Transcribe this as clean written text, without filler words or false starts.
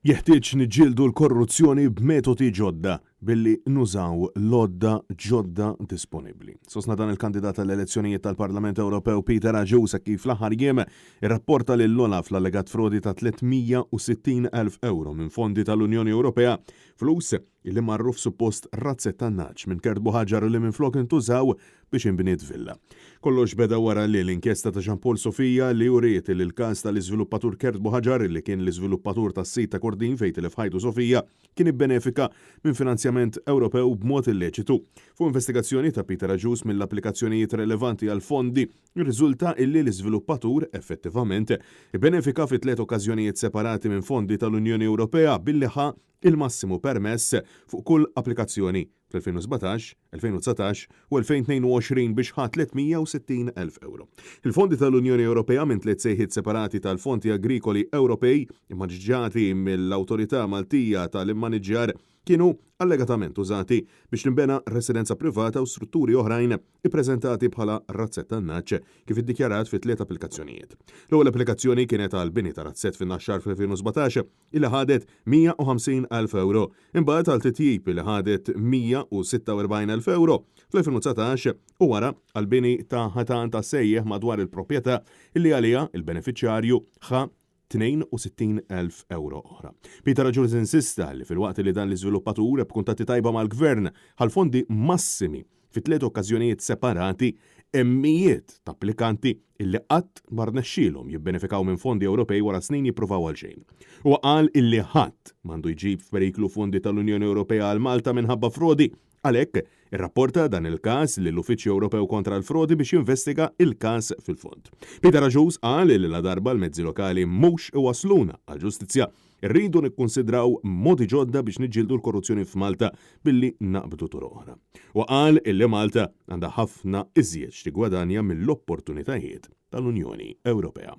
Jeħtieġ niġġieldu l-korruzzjoni b'metodi ġodda billi nużaw lodda ġodda disponibbli. Sosna dan il-kandidat tal-elezzjonijiet tal-Parlament Ewropew Peter Aġusa kif l-aħħar jiem irrapporta lill-Olaf l-allegat frodi ta' 360,000 euro minn fondi tal-Unjoni Ewropea, flus illi marru f'suppost razzett tan-naċ minn Kert Buħaġar li minflok intużaw biex inbniet villa. Kollox beda wara li l-inkjesta ta' Jean-Paul Sofija li uriet li l-każ tal-iżviluppatur Kert Buħaġar li kien l-iżviluppatur tas-sit ta' Kordin fejn tilef ħajtu Sofija kien ibbenefika minn finanzjament Ewropew b'mod illeċitu. Fu investigazzjoni ta' Peter Aġus mill-applikazzjonijiet relevanti għal fondi, riżulta illi l-iżviluppatur effettivament ibbenefika fi 3 okkażjonijiet separati minn fondi tal-Unjoni Ewropea billi ħa il-massimu permess fuq kull applikazzjoni fl-2017, 2019 u 2022 biex ħa 360,000 euro. Il-fondi tal-Unjoni Ewropea minn 3 sejħiet separati tal-Fondi Agrikoli Ewropej immaġġati mill-Awtorità Maltija tal-Immaniġġjar kienu allegatament użati biex nimbena residenza privata u strutturi oħrajn ippreżentati bħala razzett tan-naċ kif iddikjarat fi 3 applikazzjonijiet. L-ewwel applikazzjoni kienet għal bini ta' razzett fin-naxxar fl-2017 illi ħadet 150,000 euro, imbagħad għal titjib illi ħadet 146,000 euro fl-2019 u wara għal bini ta' ħatan ta' sejjeħ madwar il-proprjetà illi għalija il-beneficjarju ħa 62,000 euro oħra. Peter Aġus insista li fil-waqt li dan l-iżviluppatur b'kuntatti tajba mal-gvern għal-fondi massimi fi 3 okkażjonijiet separati emmijiet ta' applikanti illi qatt ma rnexxielhom jibbenefikaw minn fondi Ewropej wara snin jippruvaw għal xejn. U qal illi ħadd m'għandu jġib f'periklu fondi tal-Unjoni Ewropea għal Malta minħabba frodi. Għalhekk irrapporta dan il-każ lill-Uffiċċju Ewropew kontra l-Frodi biex jinvestiga il-każ fil-fond. Peter Aġus qal li la darba l-mezzi lokali mhux iwasluna għall-ġustizzja rridu nikkonsidraw modi ġodda biex niġġieldu l-korruzzjoni f'Malta billi naqbdu tur oħra. U qal illi Malta għandha ħafna iżjed tigwadanja mill-opportunitajiet tal-Unjoni Ewropea.